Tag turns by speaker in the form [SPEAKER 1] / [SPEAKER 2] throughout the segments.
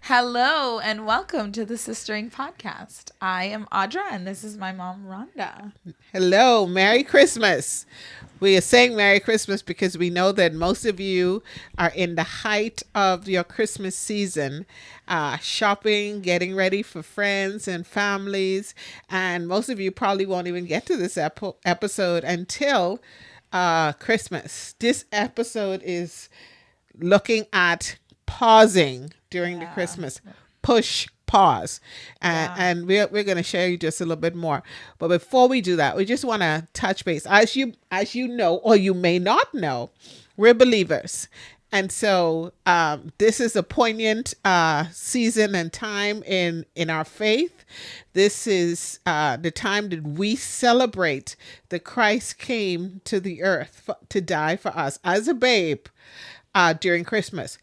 [SPEAKER 1] Hello and welcome to the Sistering Podcast. I am Audra and this is my mom, Rhonda.
[SPEAKER 2] Hello, Merry Christmas. We are saying Merry Christmas because we know that most of you are in the height of your Christmas season, shopping, getting ready for friends and families. And most of you probably won't even get to this episode until Christmas. This episode is looking at pausing during the Christmas. Push pause, and we're going to share you just a little bit more. But before we do that, we just want to touch base. As you know, or you may not know, we're believers. And so this is a poignant season and time in our faith. This is the time that we celebrate that Christ came to the earth to die for us as a babe during Christmas.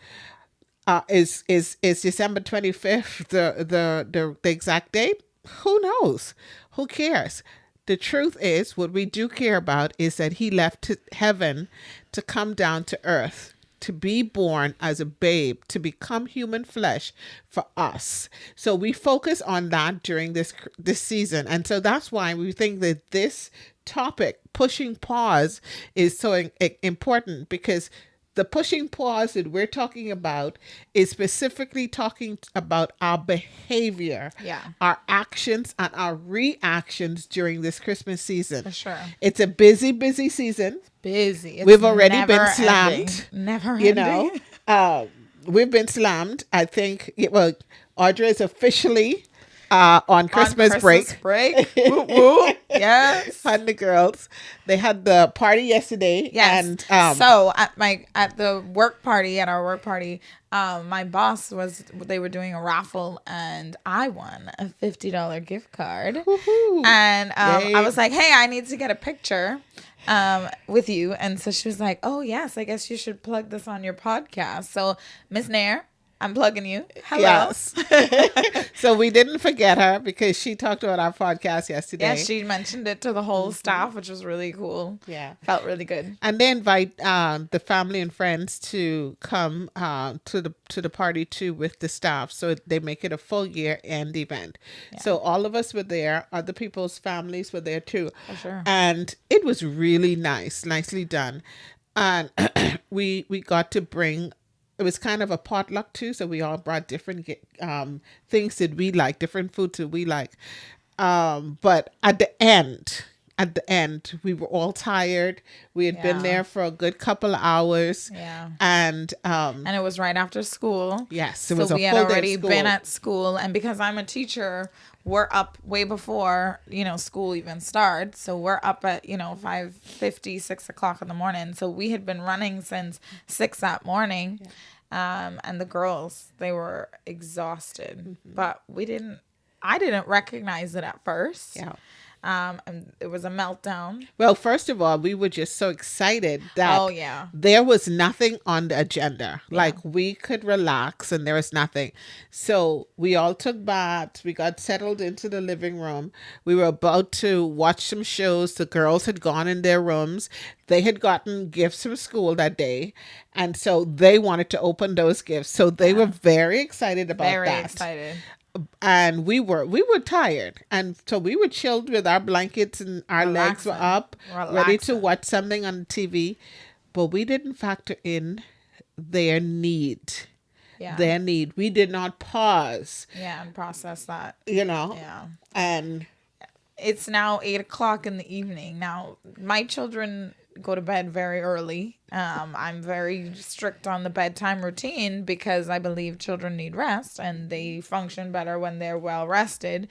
[SPEAKER 2] Is December 25th the exact date? Who knows? Who cares? The truth is, what we do care about is that he left heaven to come down to earth, to be born as a babe, to become human flesh for us. So we focus on that during this season. And so that's why we think that this topic, pushing pause, is so important, because the pushing pause that we're talking about is specifically talking about our behavior, our actions, and our reactions during this Christmas season.
[SPEAKER 1] For sure.
[SPEAKER 2] It's a busy, busy season.
[SPEAKER 1] Busy.
[SPEAKER 2] We've already been slammed.
[SPEAKER 1] Never
[SPEAKER 2] You
[SPEAKER 1] ending.
[SPEAKER 2] know, we've been slammed. I think, Audra is officially on Christmas break.
[SPEAKER 1] Woo, woo. Yes.
[SPEAKER 2] And the girls, they had the party yesterday.
[SPEAKER 1] Yes.
[SPEAKER 2] And
[SPEAKER 1] so at the work party, my boss they were doing a raffle and I won a $50 gift card.
[SPEAKER 2] Woo-hoo.
[SPEAKER 1] And I was like, hey, I need to get a picture with you. And so she was like, oh yes, I guess you should plug this on your podcast. So Miss Nair, I'm plugging you. Hello.
[SPEAKER 2] Yes. So we didn't forget her because she talked about our podcast yesterday.
[SPEAKER 1] Yeah, she mentioned it to the whole staff, which was really cool.
[SPEAKER 2] Yeah.
[SPEAKER 1] Felt really good.
[SPEAKER 2] And they invite the family and friends to come to the party too with the staff. So they make it a full year end event. Yeah. So all of us were there. Other people's families were there too.
[SPEAKER 1] For sure.
[SPEAKER 2] And it was really nicely done. And we got to bring. It was kind of a potluck too, so we all brought different things that we like, different foods that we like. But at the end, we were all tired. We had been there for a good couple of hours.
[SPEAKER 1] Yeah.
[SPEAKER 2] And
[SPEAKER 1] it was right after school.
[SPEAKER 2] Yes, it was a full day of
[SPEAKER 1] we had already
[SPEAKER 2] school.
[SPEAKER 1] been at school, and because I'm a teacher, we're up way before, school even starts. So we're up at, 5:50, 6 o'clock in the morning. So we had been running since 6 that morning. Yeah. And the girls, they were exhausted, but I didn't recognize it at first.
[SPEAKER 2] Yeah.
[SPEAKER 1] And it was a meltdown.
[SPEAKER 2] Well, first of all, we were just so excited that there was nothing on the agenda. Yeah. Like we could relax and there was nothing. So we all took baths. We got settled into the living room. We were about to watch some shows. The girls had gone in their rooms. They had gotten gifts from school that day. And so they wanted to open those gifts. So they were very excited about that.
[SPEAKER 1] Very excited.
[SPEAKER 2] And we were tired, and so we were chilled with our blankets and our legs were up, ready to watch something on TV, but we didn't factor in their need. Their need. We did not pause.
[SPEAKER 1] And process that.
[SPEAKER 2] Yeah. And
[SPEAKER 1] it's now 8 o'clock in the evening. Now, my children go to bed very early. I'm very strict on the bedtime routine because I believe children need rest and they function better when they're well rested.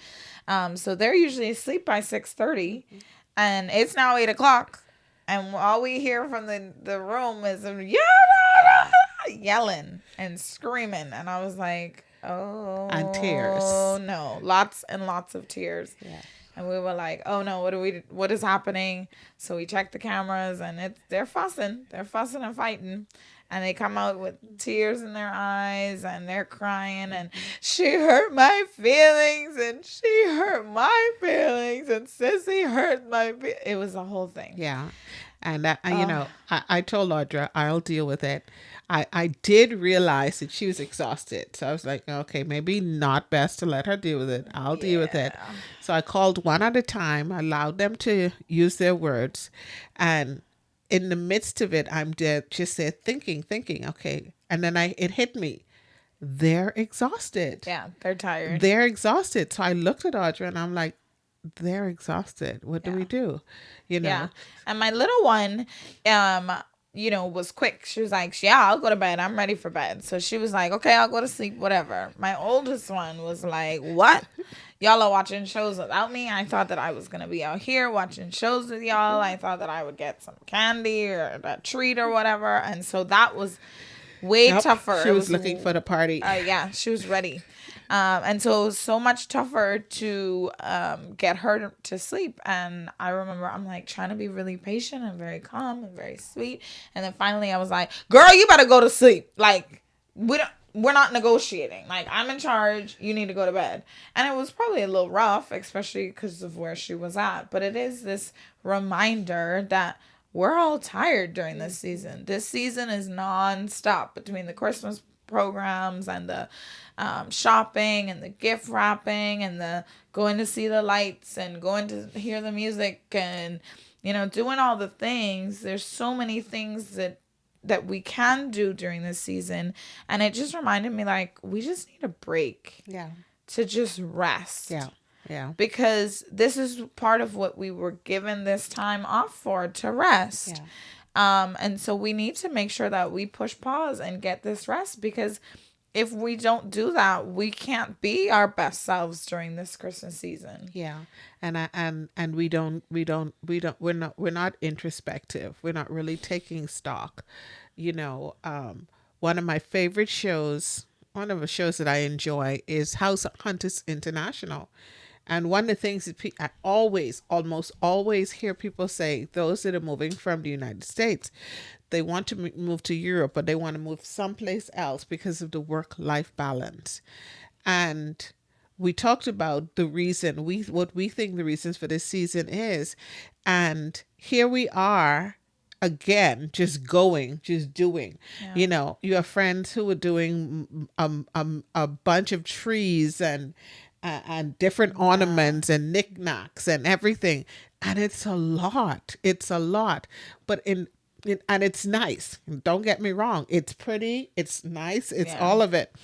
[SPEAKER 1] So they're usually asleep by 6:30, and it's now 8 o'clock. And all we hear from the room is yelling and screaming. And I was like, oh,
[SPEAKER 2] and tears.
[SPEAKER 1] Oh no, lots and lots of tears.
[SPEAKER 2] Yeah.
[SPEAKER 1] And we were like, oh no, what is happening? So we checked the cameras and they're fussing and fighting. And they come out with tears in their eyes and they're crying and she hurt my feelings and she hurt my feelings and Sissy hurt my feelings. It was a whole thing.
[SPEAKER 2] Yeah. And I told Audra, I'll deal with it. I did realize that she was exhausted. So I was like, okay, maybe not best to let her deal with it. I'll deal with it.
[SPEAKER 1] Yeah.
[SPEAKER 2] So I called one at a time, allowed them to use their words. And in the midst of it, I'm just there thinking, okay. And then it hit me. They're exhausted.
[SPEAKER 1] Yeah, they're tired.
[SPEAKER 2] They're exhausted. So I looked at Audra and I'm like, they're exhausted. What do
[SPEAKER 1] Yeah.
[SPEAKER 2] we do? You know?
[SPEAKER 1] Yeah. And my little one, was quick. She was like, yeah, I'll go to bed. I'm ready for bed. So she was like, okay, I'll go to sleep, whatever. My oldest one was like, what? Y'all are watching shows without me. I thought that I was going to be out here watching shows with y'all. I thought that I would get some candy or a treat or whatever. And so that was way
[SPEAKER 2] Yep.
[SPEAKER 1] tougher.
[SPEAKER 2] She was looking for the party.
[SPEAKER 1] Yeah, she was ready. And so it was so much tougher to get her to sleep. And I remember I'm like trying to be really patient and very calm and very sweet. And then finally I was like, girl, you better go to sleep. Like, we're not negotiating. Like, I'm in charge. You need to go to bed. And it was probably a little rough, especially because of where she was at. But it is this reminder that we're all tired during this season. This season is nonstop between the Christmas programs and the shopping and the gift wrapping and the going to see the lights and going to hear the music and doing all the things. There's so many things that we can do during this season, and it just reminded me, like, we just need a break.
[SPEAKER 2] Yeah.
[SPEAKER 1] To just rest.
[SPEAKER 2] Yeah.
[SPEAKER 1] Because this is part of what we were given this time off for, to rest.
[SPEAKER 2] Yeah.
[SPEAKER 1] And so we need to make sure that we push pause and get this rest, because if we don't do that, we can't be our best selves during this Christmas season.
[SPEAKER 2] Yeah. And we're not introspective. We're not really taking stock. One of my favorite shows, one of the shows that I enjoy is House Hunters International. And one of the things that I almost always hear people say, those that are moving from the United States, they want to move to Europe, but they want to move someplace else because of the work-life balance. And we talked about the reason, what we think the reasons for this season is. And here we are again, just doing.
[SPEAKER 1] Yeah.
[SPEAKER 2] You have friends who are doing a bunch of trees and different ornaments and knickknacks and everything. And it's a lot. But and it's nice. Don't get me wrong. It's pretty. It's nice. It's all of it.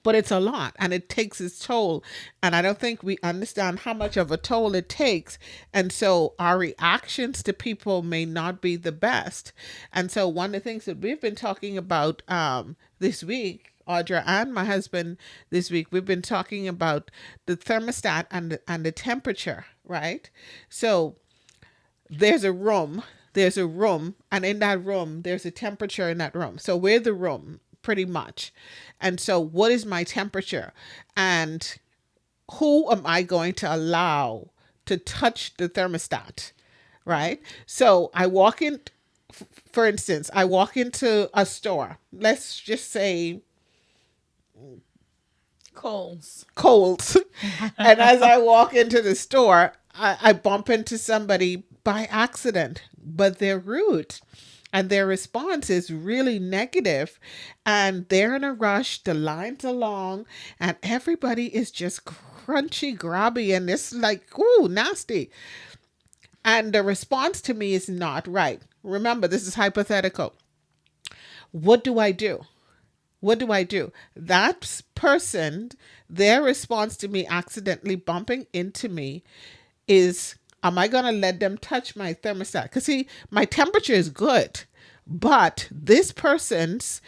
[SPEAKER 2] But it's a lot, and it takes its toll. And I don't think we understand how much of a toll it takes. And so our reactions to people may not be the best. And so one of the things that we've been talking about this week, Audra and my husband this week, we've been talking about the thermostat and the temperature, right? So there's a room, and in that room, there's a temperature in that room. So we're the room, pretty much. And so what is my temperature? And who am I going to allow to touch the thermostat, right? So I walk in, for instance, I walk into a store. Let's just say
[SPEAKER 1] Kohl's.
[SPEAKER 2] And as I walk into the store, I bump into somebody by accident, but they're rude. And their response is really negative, and they're in a rush. The lines are long, and everybody is just crunchy, grabby, and it's like, ooh, nasty. And the response to me is not right. Remember, this is hypothetical. What do I do? That person, their response to me accidentally bumping into me is, am I going to let them touch my thermostat? Because see, my temperature is good, but this person's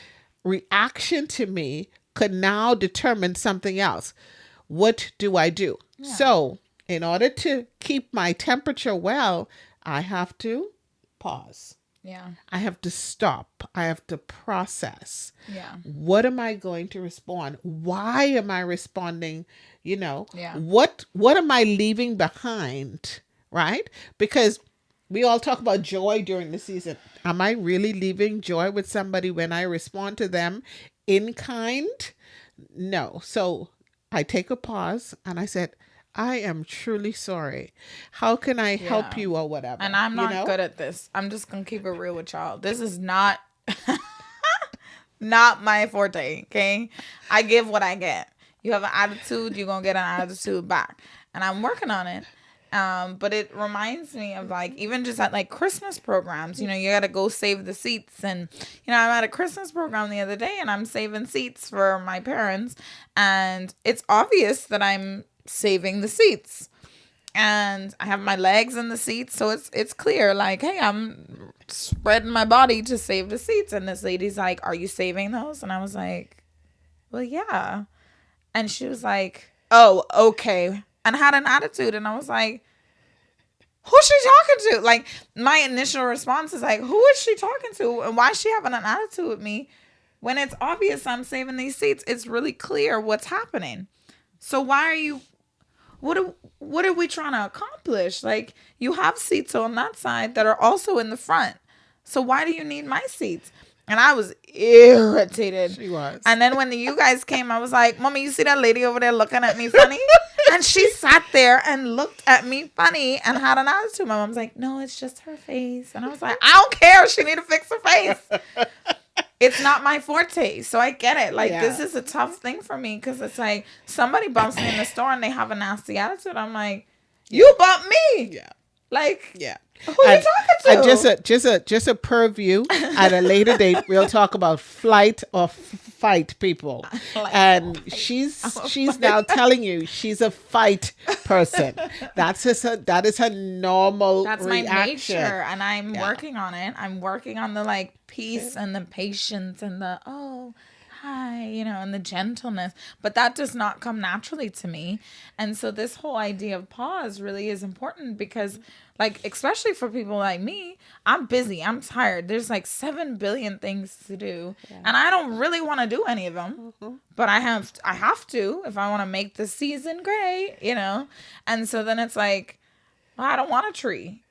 [SPEAKER 2] reaction to me could now determine something else. What do I do? Yeah. So in order to keep my temperature well, I have to pause.
[SPEAKER 1] Yeah.
[SPEAKER 2] I have to stop. I have to process.
[SPEAKER 1] Yeah.
[SPEAKER 2] What am I going to respond? Why am I responding?
[SPEAKER 1] Yeah.
[SPEAKER 2] What am I leaving behind? Right? Because we all talk about joy during the season. Am I really leaving joy with somebody when I respond to them in kind? No. So I take a pause and I said, I am truly sorry. How can I help you or whatever?
[SPEAKER 1] And I'm not good at this. I'm just going to keep it real with y'all. This is not Not my forte, okay? I give what I get. You have an attitude, you're going to get an attitude back. And I'm working on it. But it reminds me of like even just at like Christmas programs, you got to go save the seats. And, I'm at a Christmas program the other day and I'm saving seats for my parents. And it's obvious that I'm saving the seats. And I have my legs in the seats, so it's clear, like, hey, I'm spreading my body to save the seats. And this lady's like, are you saving those? And I was like, well, yeah. And she was like, oh, okay. And had an attitude. And I was like, who's she talking to? Like, my initial response is like, who is she talking to? And why is she having an attitude with me? When it's obvious I'm saving these seats, it's really clear what's happening. So why are you... What are we trying to accomplish? Like, you have seats on that side that are also in the front. So why do you need my seats? And I was irritated.
[SPEAKER 2] She was.
[SPEAKER 1] And then when you guys came, I was like, Mommy, you see that lady over there looking at me funny? And she sat there and looked at me funny and had an attitude. My mom's like, no, it's just her face. And I was like, I don't care. She need to fix her face. It's not my forte. So I get it. Like, This is a tough thing for me because it's like somebody bumps me in the store and they have a nasty attitude. I'm like, you bumped me.
[SPEAKER 2] Yeah.
[SPEAKER 1] Like,
[SPEAKER 2] yeah.
[SPEAKER 1] Who are you talking
[SPEAKER 2] to? Just a purview. At a later date, we'll talk about flight or fight people. And she's now telling you she's a fight person. That is her normal
[SPEAKER 1] That's
[SPEAKER 2] reaction.
[SPEAKER 1] my nature, and I'm working on it. I'm working on the like peace and the patience and the hi, and the gentleness. But that does not come naturally to me. And so this whole idea of pause really is important because, like, especially for people like me, I'm busy. I'm tired. There's like 7 billion things to do. Yeah. And I don't really want to do any of them. Mm-hmm. But I have to if I want to make the season great, And so then it's like, well, I don't want a tree.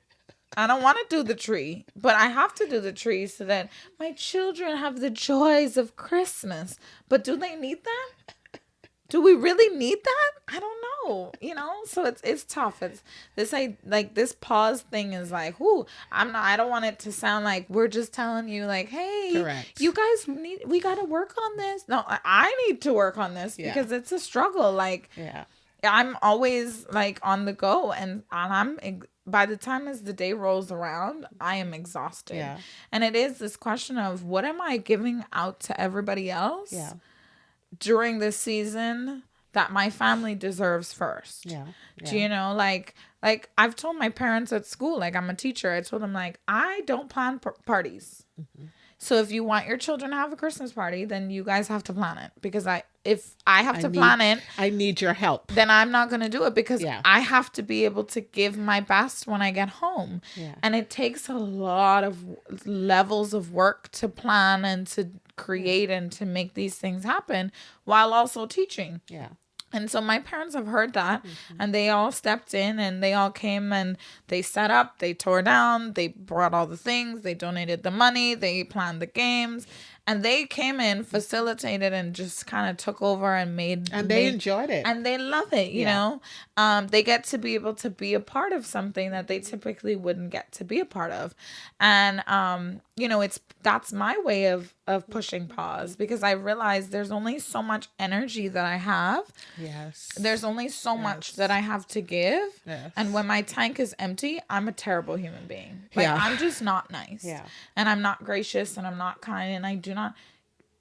[SPEAKER 1] I don't want to do the tree, but I have to do the tree so that my children have the joys of Christmas. But do they need that? Do we really need that? I don't know, So it's tough. It's this pause thing is like, I don't want it to sound like we're just telling you like, hey,
[SPEAKER 2] correct.
[SPEAKER 1] You guys we got to work on this. No, I need to work on this because it's a struggle. Like, I'm always like on the go and by the time as the day rolls around, I am exhausted. Yeah. And it is this question of what am I giving out to everybody else during this season that my family deserves first? Yeah. Do you know, like I've told my parents at school, like I'm a teacher, I told them like, I don't plan parties. Mm-hmm. So if you want your children to have a Christmas party, then you guys have to plan it. Because if I have to plan it,
[SPEAKER 2] I need your help.
[SPEAKER 1] Then I'm not going to do it because I have to be able to give my best when I get home. Yeah. And it takes a lot of levels of work to plan and to create and to make these things happen while also teaching. Yeah. And so my parents have heard that, and they all stepped in, and they all came, and they set up, they tore down, they brought all the things, they donated the money, they planned the games, and they came in, facilitated, and just kind of took over and
[SPEAKER 2] they enjoyed it.
[SPEAKER 1] And they love it, you know. They get to be able to be a part of something that they typically wouldn't get to be a part of. And, that's my way of pushing pause because I realize there's only so much energy that I have. Yes. There's only so much that I have to give. Yes. And when my tank is empty, I'm a terrible human being. Like, I'm just not nice. Yeah. And I'm not gracious and I'm not kind and I do not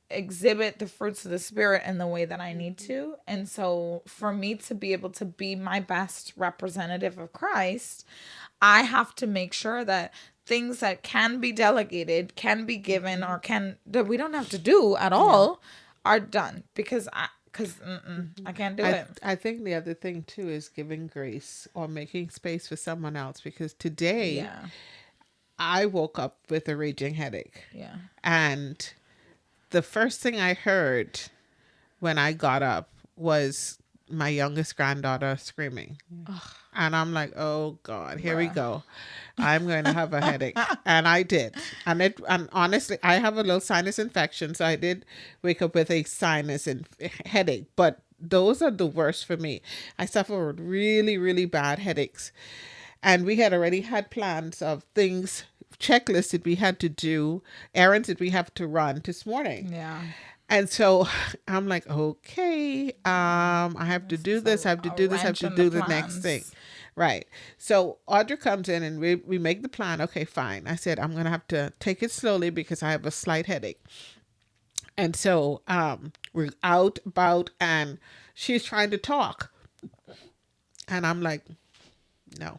[SPEAKER 1] exhibit the fruits of the spirit in the way that I need to. And so for me to be able to be my best representative of Christ, I have to make sure that things that can be delegated, can be given, or that we don't have to do at all are done because I can't do it.
[SPEAKER 2] I think the other thing too is giving grace or making space for someone else because today I woke up with a raging headache. Yeah. And the first thing I heard when I got up was my youngest granddaughter screaming. And I'm like, oh God, here we go. I'm going to have a headache. And I did. And honestly, I have a little sinus infection. So I did wake up with a sinus and headache. But those are the worst for me. I suffer with really, really bad headaches. And we had already had plans of things checklists that we had to do, errands that we have to run this morning.
[SPEAKER 1] Yeah.
[SPEAKER 2] And so I'm like, okay, I have to do this, I have to do this, I have
[SPEAKER 1] wrench
[SPEAKER 2] to
[SPEAKER 1] in
[SPEAKER 2] do
[SPEAKER 1] the
[SPEAKER 2] the next thing.
[SPEAKER 1] plans.
[SPEAKER 2] Right. So Audra comes in and we make the plan. Okay, fine. I said, I'm going to have to take it slowly because I have a slight headache. And so we're out about and she's trying to talk. And I'm like, no,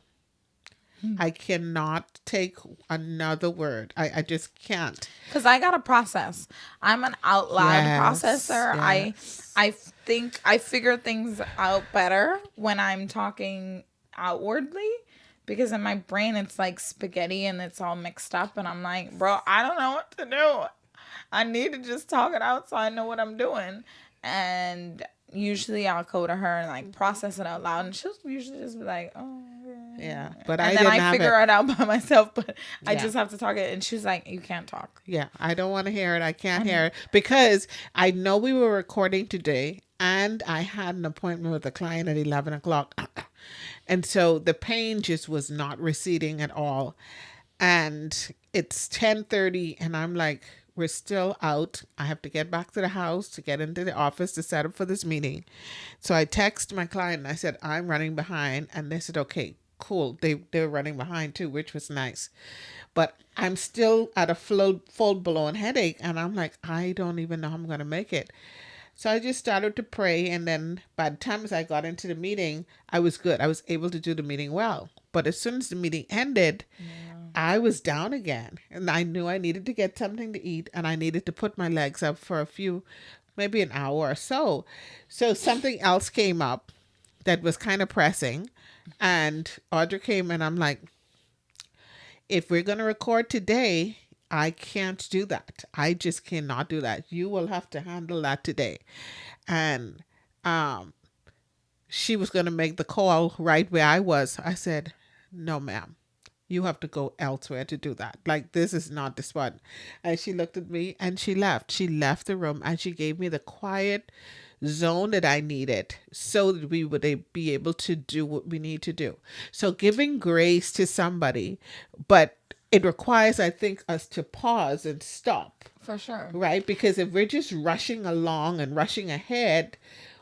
[SPEAKER 2] I cannot take another word. I just can't.
[SPEAKER 1] Because I got to process. I'm an out loud
[SPEAKER 2] Yes,
[SPEAKER 1] processor.
[SPEAKER 2] yes.
[SPEAKER 1] I think I figure things out better when I'm talking outwardly. Because in my brain, it's like spaghetti and it's all mixed up. And I'm like, bro, I don't know what to do. I need to just talk it out so I know what I'm doing. And usually I'll go to her and like process it out loud. And she'll usually just be like, oh, okay.
[SPEAKER 2] Yeah. But
[SPEAKER 1] And
[SPEAKER 2] I
[SPEAKER 1] then
[SPEAKER 2] didn't
[SPEAKER 1] I
[SPEAKER 2] have
[SPEAKER 1] figure
[SPEAKER 2] it.
[SPEAKER 1] it out by myself. But I
[SPEAKER 2] Yeah.
[SPEAKER 1] just have to talk it. And she's like, you can't talk.
[SPEAKER 2] Yeah, I don't want to hear it. I can't hear it because I know we were recording today and I had an appointment with a client at 11 o'clock. And so the pain just was not receding at all. And it's 10:30 and I'm like, we're still out. I have to get back to the house to get into the office to set up for this meeting. So I text my client and I said, I'm running behind. And they said, okay, cool. They were running behind too, which was nice. But I'm still at a full blown headache. And I'm like, I don't even know how I'm going to make it. So I just started to pray. And then by the time as I got into the meeting, I was good. I was able to do the meeting well. But as soon as the meeting ended, I was down again. And I knew I needed to get something to eat. And I needed to put my legs up for maybe an hour or so. So something else came up that was kind of pressing. And Audra came and I'm like, if we're going to record today, I can't do that. I just cannot do that. You will have to handle that today. And she was going to make the call right where I was. I said, no, ma'am. You have to go elsewhere to do that. Like, this is not the spot. And she looked at me and she left. She left the room and she gave me the quiet zone that I needed so that we would be able to do what we need to do. So giving grace to somebody, but it requires, I think, us to pause and stop,
[SPEAKER 1] For sure.
[SPEAKER 2] right? Because if we're just rushing along and rushing ahead,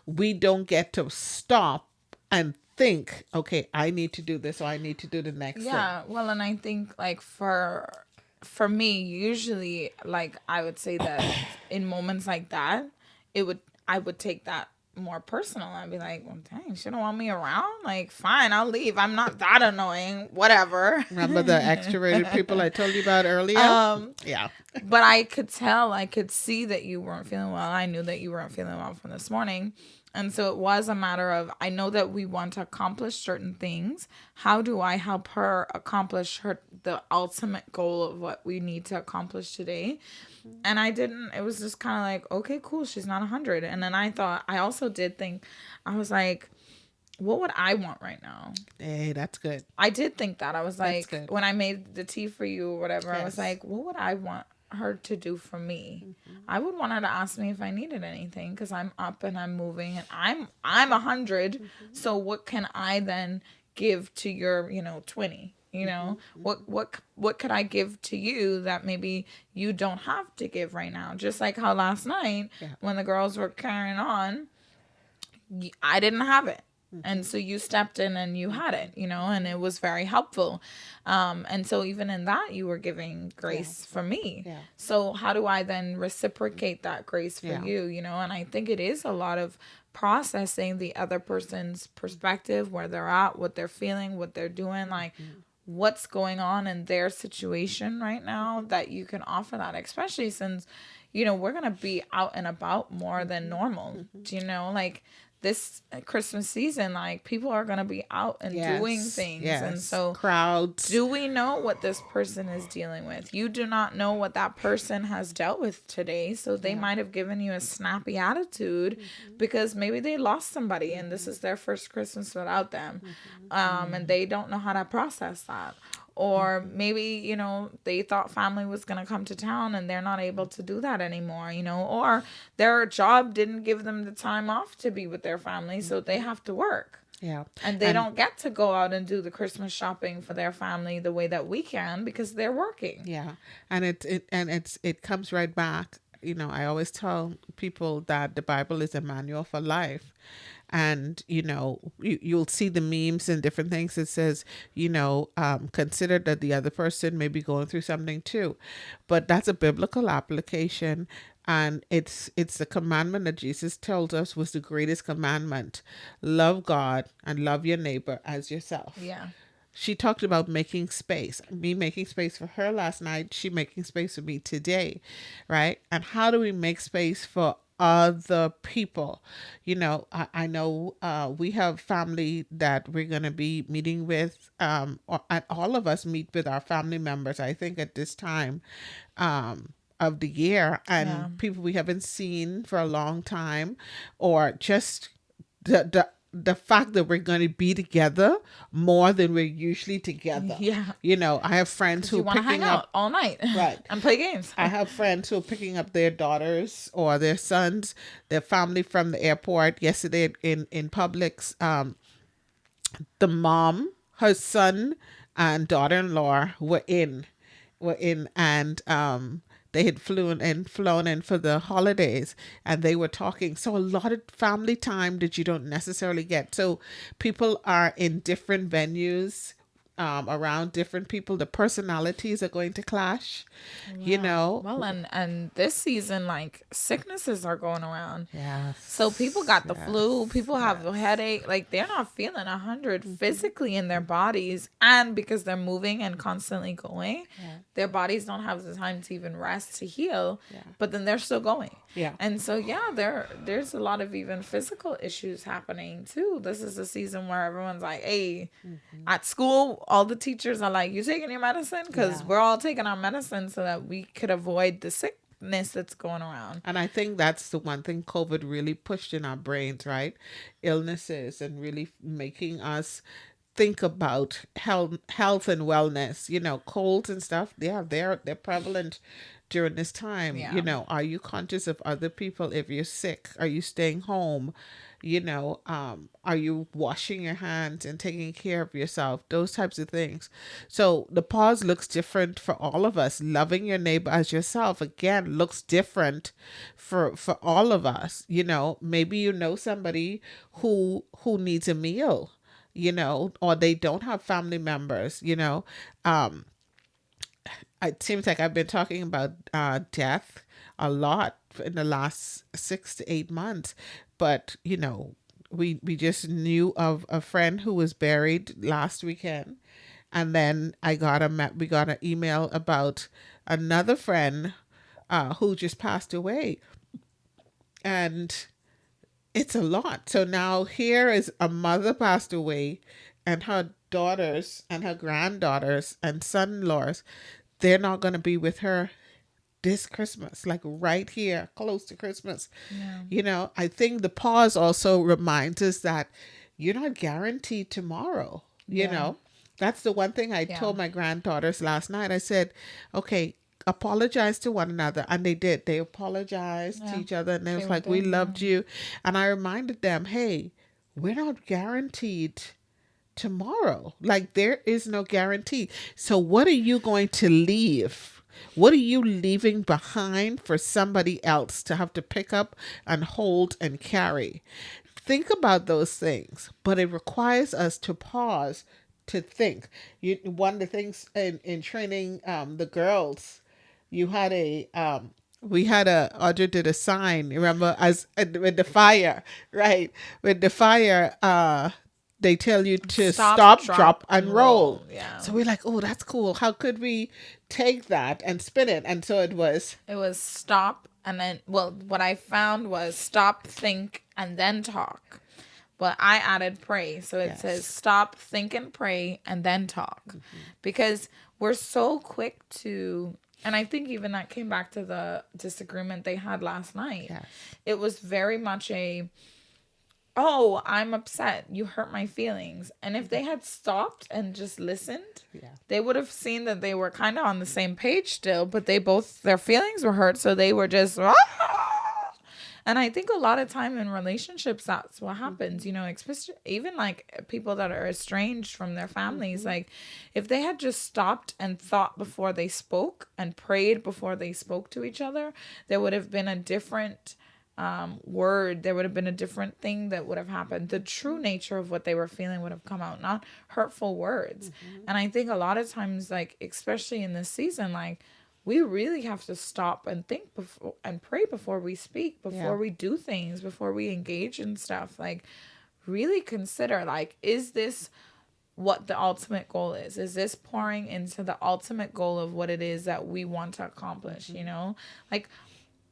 [SPEAKER 2] we don't get to stop and think, okay, I need to do this or I need to do the next thing.
[SPEAKER 1] Yeah. Well, and I think like for me, usually, like I would say that in moments like that, I would take that more personal. I'd be like, well, dang, she don't want me around. Like, fine, I'll leave. I'm not that annoying. Whatever.
[SPEAKER 2] Remember the extroverted people I told you about earlier? Yeah.
[SPEAKER 1] But I could tell, I could see that you weren't feeling well. I knew that you weren't feeling well from this morning. And so it was a matter of, I know that we want to accomplish certain things. How do I help her accomplish the ultimate goal of what we need to accomplish today? And it was just kind of like, okay, cool. She's not 100. And then I also did think, I was like, what would I want right now?
[SPEAKER 2] Hey, that's good.
[SPEAKER 1] I did think that. I was
[SPEAKER 2] That's
[SPEAKER 1] like,
[SPEAKER 2] good.
[SPEAKER 1] when I made the tea for you or whatever, I was
[SPEAKER 2] Yes.
[SPEAKER 1] like, what would I want her to do for me? I would want her to ask me if I needed anything because I'm up and I'm moving and I'm 100. So what can I then give to your 20? What could I give to you that maybe you don't have to give right now? Just like how last night when the girls were carrying on, I didn't have it. And so you stepped in and you had it, and it was very helpful. And so even in that, you were giving grace for me.
[SPEAKER 2] Yeah.
[SPEAKER 1] So how do I then reciprocate that grace for
[SPEAKER 2] Yeah.
[SPEAKER 1] you, And I think it is a lot of processing the other person's perspective, where they're at, what they're feeling, what they're doing, like what's going on in their situation right now that you can offer that, especially since, we're going to be out and about more than normal. Like this Christmas season, like people are going to be out and doing things.
[SPEAKER 2] Yes.
[SPEAKER 1] And so
[SPEAKER 2] Crowds.
[SPEAKER 1] do we know what this person is dealing with? You do not know what that person has dealt with today. So they might have given you a snappy attitude because maybe they lost somebody and this is their first Christmas without them. And they don't know how to process that. Or maybe, they thought family was going to come to town and they're not able to do that anymore, or their job didn't give them the time off to be with their family, so they have to work.
[SPEAKER 2] Yeah.
[SPEAKER 1] And they don't get to go out and do the Christmas shopping for their family the way that we can because they're working.
[SPEAKER 2] Yeah. And it comes right back. I always tell people that the Bible is a manual for life. And, you'll see the memes and different things. It says, consider that the other person may be going through something too. But that's a biblical application. And it's the commandment that Jesus told us was the greatest commandment. Love God and love your neighbor as yourself.
[SPEAKER 1] Yeah.
[SPEAKER 2] She talked about making space, me making space for her last night. She making space for me today. Right. And how do we make space for other people? I know we have family that we're going to be meeting with, and all of us meet with our family members, I think, at this time of the year, and people we haven't seen for a long time, or just the fact that we're going to be together more than we're usually together.
[SPEAKER 1] Yeah.
[SPEAKER 2] I have friends who
[SPEAKER 1] want to hang out all night,
[SPEAKER 2] right,
[SPEAKER 1] and play games.
[SPEAKER 2] I have friends who are picking up their daughters or their sons, their family from the airport. Yesterday in Publix, the mom, her son, and daughter-in-law were in, and they had flown in for the holidays, and they were talking. So a lot of family time that you don't necessarily get. So people are in different venues, around different people. The personalities are going to clash,
[SPEAKER 1] Well, and this season, like, sicknesses are going around.
[SPEAKER 2] Yes.
[SPEAKER 1] So people got the flu. People have a headache. Like, they're not feeling 100 physically in their bodies, and because they're moving and constantly going, their bodies don't have the time to even rest to heal. But then they're still going.
[SPEAKER 2] Yeah.
[SPEAKER 1] And so there's a lot of even physical issues happening too. This is a season where everyone's like, hey, at school, all the teachers are like, you taking your medicine? Because we're all taking our medicine so that we could avoid the sickness that's going around.
[SPEAKER 2] And I think that's the one thing COVID really pushed in our brains, right? Illnesses, and really making us think about health and wellness. Colds and stuff, they're prevalent during this time. Are you conscious of other people? If you're sick, are you staying home? Are you washing your hands and taking care of yourself? Those types of things. So the pause looks different for all of us. Loving your neighbor as yourself, again, looks different for all of us. Maybe somebody who needs a meal, or they don't have family members. It seems like I've been talking about death a lot in the last 6 to 8 months. But, we just knew of a friend who was buried last weekend. And then we got an email about another friend who just passed away. And it's a lot. So now here is a mother passed away, and her daughters and her granddaughters and son-in-laws, they're not going to be with her this Christmas, like right here, close to Christmas. I think the pause also reminds us that you're not guaranteed tomorrow. That's the one thing I told my granddaughters last night. I said, okay, apologize to one another. And they did. They apologized to each other, and they was like, we loved you. And I reminded them, hey, we're not guaranteed tomorrow. Like, there is no guarantee. So what are you going to leave? What are you leaving behind for somebody else to have to pick up and hold and carry? Think about those things, but it requires us to pause to think. One of the things in training the girls, Audrey did a sign, remember, as with the fire, right? With the fire, they tell you to stop, drop, and roll.
[SPEAKER 1] Yeah.
[SPEAKER 2] So we're like, oh, that's cool. How could we take that and spin it? And so it was
[SPEAKER 1] stop, and then, what I found was stop, think, and then talk. But I added pray. So it says stop, think, and pray, and then talk. Because we're so quick to, and I think even that came back to the disagreement they had last night. It was very much oh, I'm upset. You hurt my feelings. And if they had stopped and just listened,
[SPEAKER 2] Yeah.
[SPEAKER 1] they would have seen that they were kind of on the same page still, but their feelings were hurt. So they were just, "Ah!" And I think a lot of time in relationships, that's what happens, you know, especially even like people that are estranged from their families. Like if they had just stopped and thought before they spoke and prayed before they spoke to each other, there would have been a different word. There would have been a different thing that would have happened. The true nature of what they were feeling would have come out, not hurtful words. And I think a lot of times, like, especially in this season, like, we really have to stop and think before and pray before we speak, before we do things, before we engage in stuff. Like, really consider, like, is this what the ultimate goal is? Is this pouring into the ultimate goal of what it is that we want to accomplish? You know, like,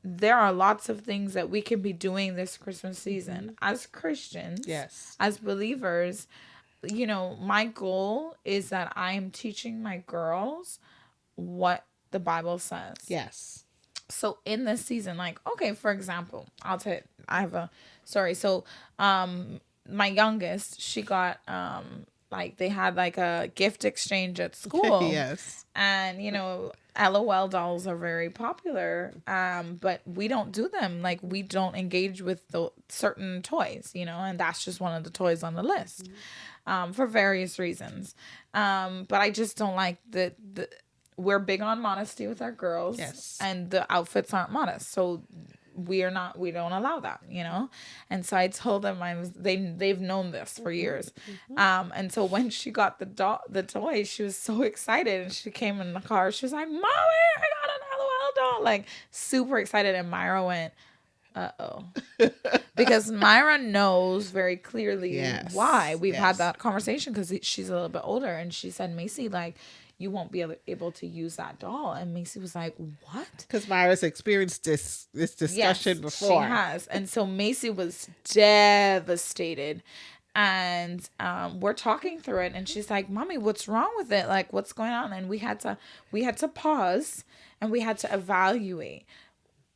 [SPEAKER 1] there are lots of things that we can be doing this Christmas season as Christians,
[SPEAKER 2] Yes.
[SPEAKER 1] as believers. You know, my goal is that I am teaching my girls what the Bible says.
[SPEAKER 2] Yes.
[SPEAKER 1] So in this season, like, okay, for example, I have a story. So my youngest, she got like, they had like a gift exchange at school.
[SPEAKER 2] Yes.
[SPEAKER 1] And you know, LOL dolls are very popular, but we don't do them. Like, we don't engage with the certain toys, you know, and that's just one of the toys on the list, for various reasons. But I just don't like the we're big on modesty with our girls.
[SPEAKER 2] Yes.
[SPEAKER 1] And the outfits aren't modest. So we don't allow that, you know? And so I told them they've known this for years. And so when she got the toy, she was so excited, and she came in the car. She was like, "Mommy, I got an LOL doll." Like, super excited. And Myra went, "Uh-oh." Because Myra knows very clearly why. We've had that conversation because she's a little bit older, and she said, "Macy, like, you won't be able to use that doll." And Macy was like, "What?"
[SPEAKER 2] Because Myra's experienced this discussion before.
[SPEAKER 1] She has. And so Macy was devastated. And we're talking through it, and she's like, "Mommy, what's wrong with it? Like, what's going on?" And we had to pause, and we had to evaluate.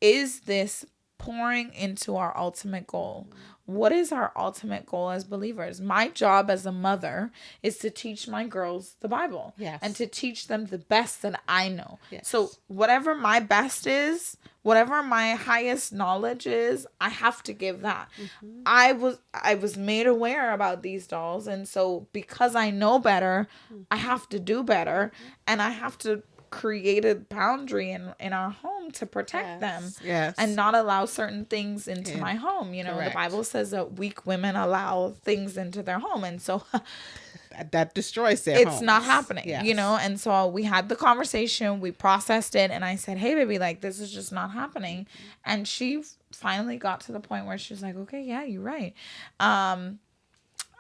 [SPEAKER 1] Is this pouring into our ultimate goal? What is our ultimate goal as believers? My job as a mother is to teach my girls the Bible.
[SPEAKER 2] Yes.
[SPEAKER 1] And to teach them the best that I know.
[SPEAKER 2] Yes.
[SPEAKER 1] So whatever my best is, whatever my highest knowledge is, I have to give that. I was made aware about these dolls, and so because I know better, I have to do better, and I have to create a boundary in our home to protect them.
[SPEAKER 2] Yes.
[SPEAKER 1] And not allow certain things into my home. You know,
[SPEAKER 2] Correct.
[SPEAKER 1] the Bible says that weak women allow things into their home, and so
[SPEAKER 2] that destroys their
[SPEAKER 1] it's
[SPEAKER 2] homes.
[SPEAKER 1] not happening.
[SPEAKER 2] Yes.
[SPEAKER 1] You know. And so we had the conversation, we processed it, and I said, "Hey baby, like, this is just not happening." And she finally got to the point where she was like, "Okay, yeah, you're right.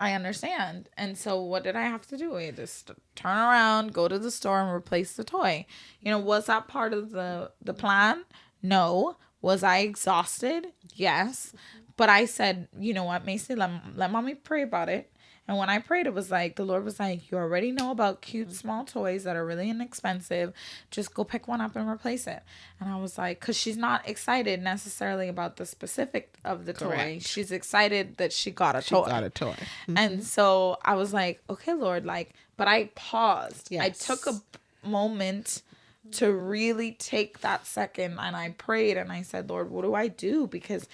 [SPEAKER 1] I understand." And so what did I have to do? I just turn around, go to the store, and replace the toy. You know, was that part of the plan? No. Was I exhausted? Yes. But I said, "You know what, Macy, let mommy pray about it." And when I prayed, it was like, the Lord was like, "You already know about cute small toys that are really inexpensive. Just go pick one up and replace it." And I was like, because she's not excited necessarily about the specific of the toy.
[SPEAKER 2] Correct.
[SPEAKER 1] She's excited that she got a toy.
[SPEAKER 2] She got a toy.
[SPEAKER 1] And so I was like, "Okay, Lord," like, but I paused.
[SPEAKER 2] Yes.
[SPEAKER 1] I took a moment to really take that second, and I prayed, and I said, "Lord, what do I do?" Because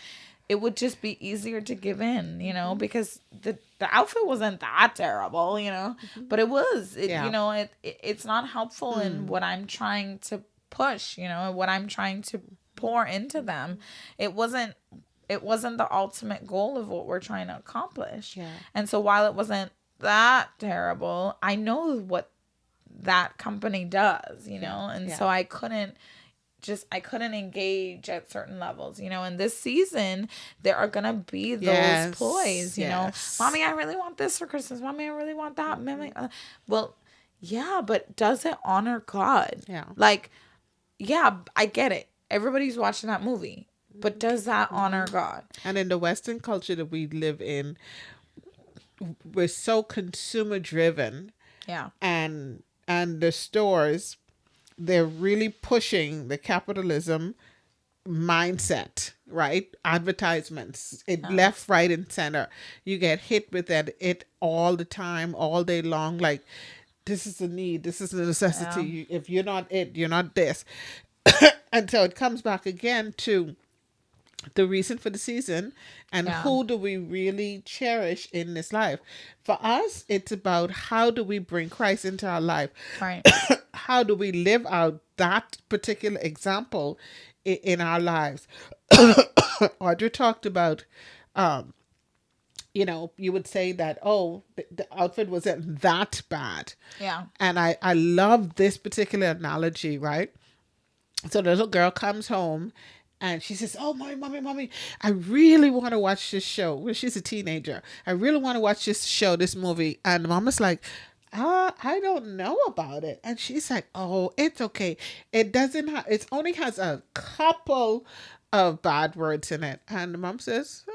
[SPEAKER 1] it would just be easier to give in, you know, because the outfit wasn't that terrible, you know, but it was, you know, it's not helpful in what I'm trying to push, you know, what I'm trying to pour into them. It wasn't the ultimate goal of what we're trying to accomplish.
[SPEAKER 2] Yeah.
[SPEAKER 1] And so while it wasn't that terrible, I know what that company does, you know, and so I couldn't engage at certain levels, you know. In this season, there are gonna be those ploys, you know. "Mommy, I really want this for Christmas. Mommy, I really want that." Mommy, well, yeah, but does it honor God?
[SPEAKER 2] Yeah.
[SPEAKER 1] Like, yeah, I get it. Everybody's watching that movie, but does that honor God?
[SPEAKER 2] And in the Western culture that we live in, we're so consumer driven.
[SPEAKER 1] Yeah.
[SPEAKER 2] And the stores, they're really pushing the capitalism mindset, right? Advertisements, it left, right, and center. You get hit with it all the time, all day long. Like, this is a need, this is a necessity.
[SPEAKER 1] Yeah.
[SPEAKER 2] If you're not it, you're not this. And so it comes back again to the reason for the season and
[SPEAKER 1] Yeah.
[SPEAKER 2] who do we really cherish in this life. For us, it's about how do we bring Christ into our life.
[SPEAKER 1] Right.
[SPEAKER 2] How do we live out that particular example in our lives? Audrey talked about, you would say that, oh, the outfit wasn't that bad.
[SPEAKER 1] Yeah.
[SPEAKER 2] And I love this particular analogy, right? So the little girl comes home and she says, oh, mommy, I really want to watch this show. Well, she's a teenager. I really want to watch this show, this movie. And mama's like, I don't know about it. And she's like, oh, it's okay. It doesn't have, it only has a couple of bad words in it. And the mom says,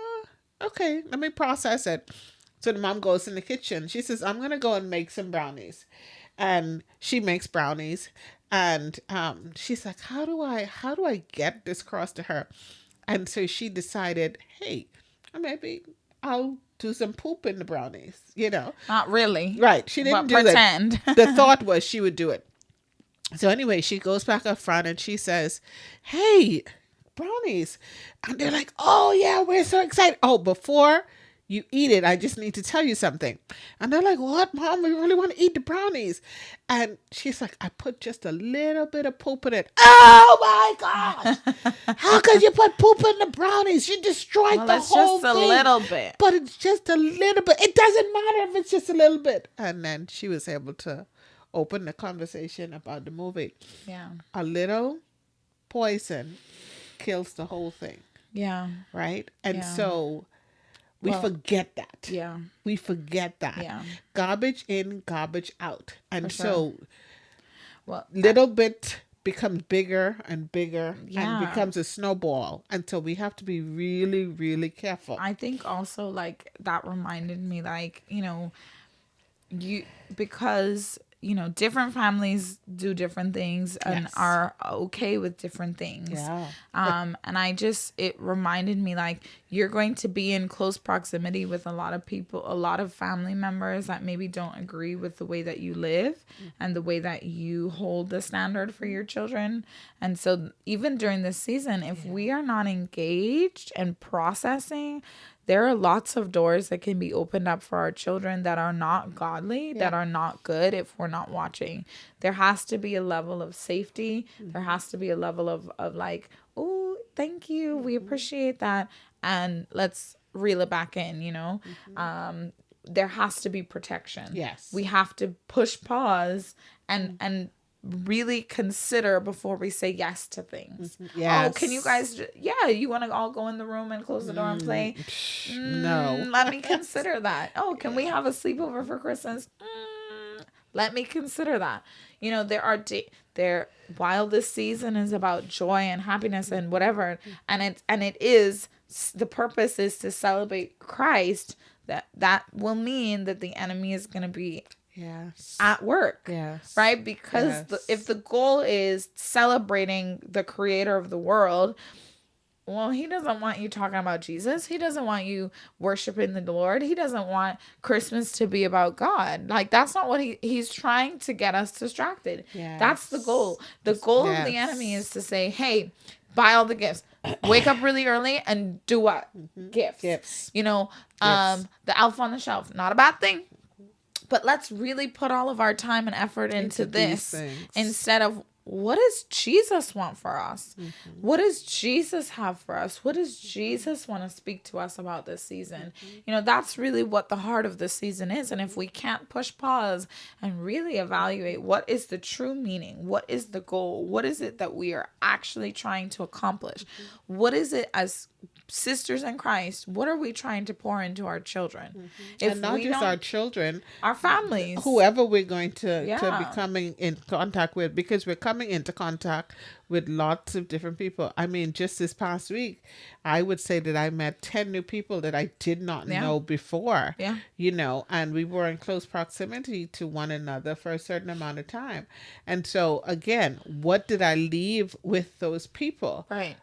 [SPEAKER 2] okay, let me process it. So the mom goes in the kitchen. She says, I'm going to go and make some brownies. And she makes brownies. And she's like, how do I get this across to her? And so she decided, hey, maybe I'll do some poop in the brownies,
[SPEAKER 1] Not really.
[SPEAKER 2] Right. She didn't
[SPEAKER 1] But
[SPEAKER 2] do
[SPEAKER 1] pretend.
[SPEAKER 2] that. The thought was she would do it. So anyway, she goes back up front and she says, hey, brownies. And they're like, oh, yeah, we're so excited. Oh, before you eat it, I just need to tell you something. And they're like, what, Mom? We really want to eat the brownies. And she's like, I put just a little bit of poop in it. Oh, my gosh. How could you put poop in the brownies? You destroyed
[SPEAKER 1] Well,
[SPEAKER 2] the
[SPEAKER 1] it's
[SPEAKER 2] whole
[SPEAKER 1] just a
[SPEAKER 2] thing.
[SPEAKER 1] little bit.
[SPEAKER 2] But it's just a little bit. It doesn't matter if it's just a little bit. And then she was able to open the conversation about the movie.
[SPEAKER 1] Yeah.
[SPEAKER 2] A little poison kills the whole thing,
[SPEAKER 1] Yeah.
[SPEAKER 2] right? And
[SPEAKER 1] Yeah.
[SPEAKER 2] so we forget that.
[SPEAKER 1] Yeah.
[SPEAKER 2] We forget that.
[SPEAKER 1] Yeah.
[SPEAKER 2] Garbage in, garbage out. And
[SPEAKER 1] For
[SPEAKER 2] so
[SPEAKER 1] Well,
[SPEAKER 2] little bit becomes bigger and bigger
[SPEAKER 1] Yeah.
[SPEAKER 2] and becomes a snowball. And so we have to be really, really careful.
[SPEAKER 1] I think also like that reminded me like, because different families do different things and
[SPEAKER 2] Yes.
[SPEAKER 1] are okay with different things.
[SPEAKER 2] Yeah.
[SPEAKER 1] And it reminded me like you're going to be in close proximity with a lot of people, a lot of family members that maybe don't agree with the way that you live and the way that you hold the standard for your children. And so even during this season, if we are not engaged and processing, there are lots of doors that can be opened up for our children that are not godly, that are not good if we're not watching. There has to be a level of safety. There has to be a level of like, oh, thank you. We appreciate that. And let's reel it back in, there has to be protection.
[SPEAKER 2] Yes.
[SPEAKER 1] We have to push pause and really consider before we say yes to things.
[SPEAKER 2] Yes.
[SPEAKER 1] Oh, can you guys, you want to all go in the room and close the door and play?
[SPEAKER 2] No.
[SPEAKER 1] Let me consider that. Oh, can we have a sleepover for Christmas? Let me consider that. There are while this season is about joy and happiness and whatever, and it is, the purpose is to celebrate Christ, that will mean that the enemy is going to be
[SPEAKER 2] Yes.
[SPEAKER 1] at work.
[SPEAKER 2] Yes.
[SPEAKER 1] Right? Because
[SPEAKER 2] Yes.
[SPEAKER 1] if the goal is celebrating the creator of the world, well, he doesn't want you talking about Jesus. He doesn't want you worshiping the Lord. He doesn't want Christmas to be about God. Like, that's not what he's trying to get us distracted.
[SPEAKER 2] Yes.
[SPEAKER 1] That's the goal. The goal of the
[SPEAKER 2] Yes.
[SPEAKER 1] enemy is to say, hey, buy all the gifts. Wake up really early and do what? Gifts.
[SPEAKER 2] Gifts.
[SPEAKER 1] The elf on the shelf. Not a bad thing. But let's really put all of our time and effort into
[SPEAKER 2] these
[SPEAKER 1] this
[SPEAKER 2] things.
[SPEAKER 1] instead of what does Jesus want for us? What does Jesus have for us? What does Jesus want to speak to us about this season? That's really what the heart of this season is. And if we can't push pause and really evaluate what is the true meaning, what is the goal, what is it that we are actually trying to accomplish? What is it as sisters in Christ? What are we trying to pour into our children? If
[SPEAKER 2] And not
[SPEAKER 1] we
[SPEAKER 2] just
[SPEAKER 1] don't-
[SPEAKER 2] our children,
[SPEAKER 1] our families,
[SPEAKER 2] whoever we're going to
[SPEAKER 1] Yeah.
[SPEAKER 2] be coming in contact with, because we're coming into contact with lots of different people. I mean, just this past week, I would say that I met 10 new people that I did not know before,
[SPEAKER 1] Yeah.
[SPEAKER 2] And we were in close proximity to one another for a certain amount of time. And so, again, what did I leave with those people?
[SPEAKER 1] Right.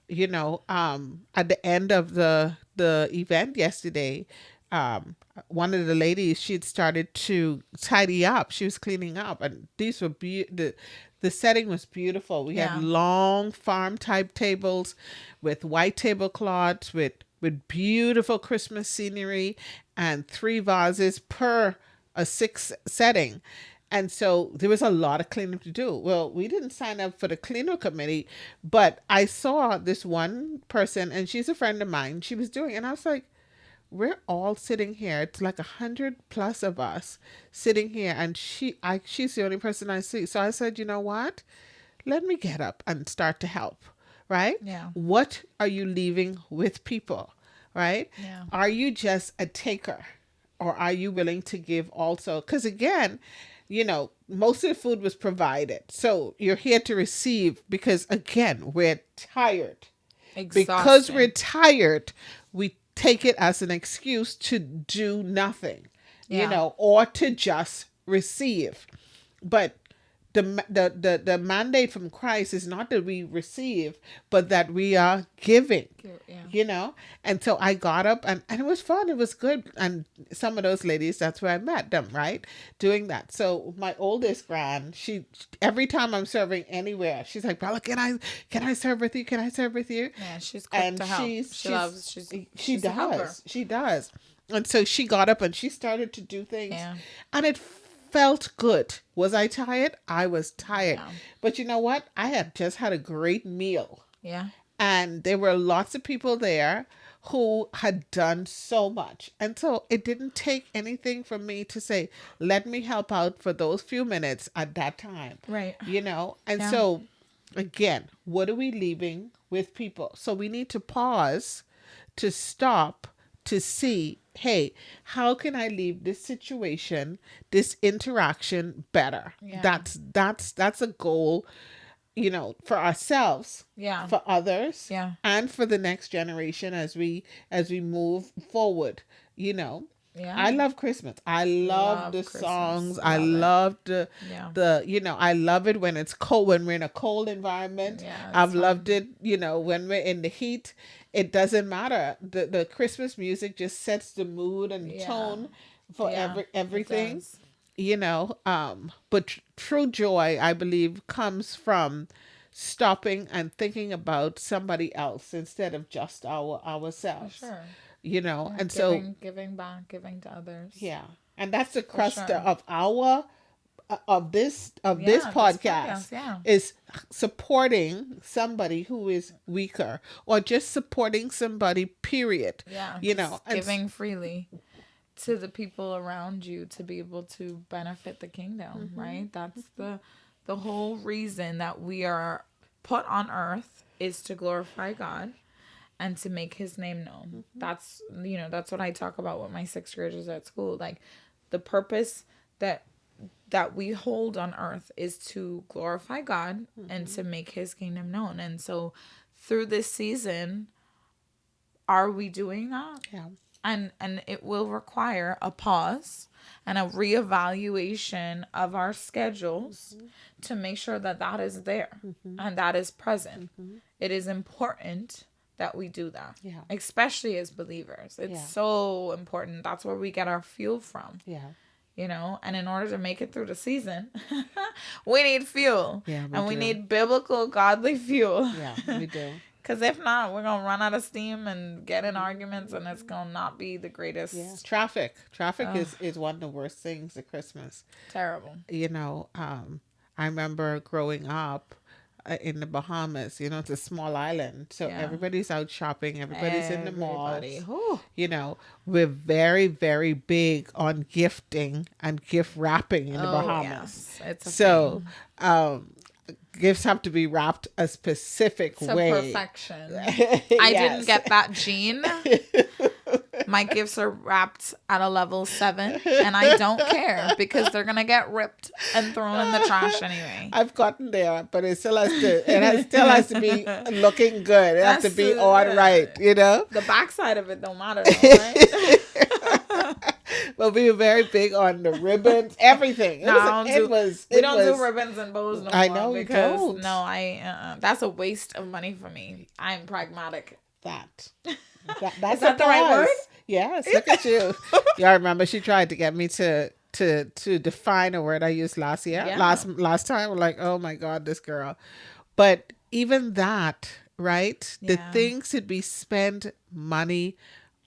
[SPEAKER 2] At the end of the event yesterday, one of the ladies, she'd started to tidy up. She was cleaning up, and these were the setting was beautiful. We had long farm type tables with white tablecloths with beautiful Christmas scenery and 3 vases per a 6 setting. And so there was a lot of cleanup to do. Well, we didn't sign up for the cleanup committee, but I saw this one person, and she's a friend of mine. She was doing it, and I was like, we're all sitting here. It's like 100+ of us sitting here, and she's the only person I see. So I said, you know what? Let me get up and start to help, right?
[SPEAKER 1] Yeah.
[SPEAKER 2] What are you leaving with people, right?
[SPEAKER 1] Yeah.
[SPEAKER 2] Are you just a taker, or are you willing to give also? Because again, most of the food was provided. So you're here to receive because, again, we're tired.
[SPEAKER 1] Exhausting.
[SPEAKER 2] Because we're tired, we take it as an excuse to do nothing, or to just receive. But the mandate from Christ is not that we receive, but that we are giving. And so I got up and it was fun. It was good. And some of those ladies, that's where I met them, right? Doing that. So my oldest grand, she every time I'm serving anywhere, she's like, Bella, can I serve with you? Can I serve with you?
[SPEAKER 1] Yeah, she's quick to help. She does.
[SPEAKER 2] She does. And so she got up and she started to do things.
[SPEAKER 1] Yeah.
[SPEAKER 2] And it felt good. Was I tired? I was tired.
[SPEAKER 1] Yeah.
[SPEAKER 2] But you know what? I had just had a great meal.
[SPEAKER 1] Yeah.
[SPEAKER 2] And there were lots of people there who had done so much. And so it didn't take anything from me to say, let me help out for those few minutes at that time.
[SPEAKER 1] Right.
[SPEAKER 2] And so, again, what are we leaving with people? So we need to pause, to stop, to see, hey, how can I leave this situation, this interaction better?
[SPEAKER 1] Yeah.
[SPEAKER 2] That's a goal, for ourselves, for others, and for the next generation as we move forward. I love Christmas. I love the Christmas songs. I love the I love it when it's cold, when we're in a cold environment. I've loved it, when we're in the heat. It doesn't matter. The Christmas music just sets the mood and tone for everything. But true joy, I believe, comes from stopping and thinking about somebody else instead of just ourselves.
[SPEAKER 1] For sure.
[SPEAKER 2] And
[SPEAKER 1] giving back, giving to others.
[SPEAKER 2] Yeah. And that's the crust of this podcast is supporting somebody who is weaker, or just supporting somebody, period.
[SPEAKER 1] Giving freely to the people around you to be able to benefit the kingdom, right? That's the whole reason that we are put on earth, is to glorify God and to make his name known. That's what I talk about with my 6th graders at school. Like, the purpose that we hold on earth is to glorify God and to make his kingdom known. And so through this season, are we doing that?
[SPEAKER 2] Yeah.
[SPEAKER 1] And it will require a pause and a reevaluation of our schedules to make sure that is there and that is present. It is important that we do that, especially as believers. It's so important. That's where we get our fuel from. And in order to make it through the season, we need fuel. We need biblical, godly fuel.
[SPEAKER 2] Yeah, we do.
[SPEAKER 1] Because if not, we're going to run out of steam and get in arguments, and it's going to not be the greatest.
[SPEAKER 2] Yeah. Traffic is one of the worst things at Christmas.
[SPEAKER 1] Terrible.
[SPEAKER 2] I remember growing up in the Bahamas, it's a small island. So everybody's out shopping. Everybody's in the malls. We're very, very big on gifting and gift wrapping in the Bahamas.
[SPEAKER 1] Yes. It's a thing.
[SPEAKER 2] Gifts have to be wrapped a specific way.
[SPEAKER 1] Perfection. I didn't get that gene. My gifts are wrapped at a level 7, and I don't care because they're gonna get ripped and thrown in the trash anyway.
[SPEAKER 2] I've gotten there, but it still has to. Still has to be looking good. It has to be all right. You know.
[SPEAKER 1] The backside of it don't matter, though, right?
[SPEAKER 2] But we were very big on the ribbons, everything.
[SPEAKER 1] We don't do ribbons and bows no
[SPEAKER 2] I
[SPEAKER 1] more
[SPEAKER 2] know
[SPEAKER 1] because
[SPEAKER 2] don't.
[SPEAKER 1] that's a waste of money for me. I'm pragmatic.
[SPEAKER 2] That's
[SPEAKER 1] Is that the right word?
[SPEAKER 2] Yes, look at you. Y'all remember she tried to get me to define a word I used last year.
[SPEAKER 1] Yeah.
[SPEAKER 2] Last time. We're like, oh my God, this girl. But even that, right? The
[SPEAKER 1] Yeah.
[SPEAKER 2] things that we spend money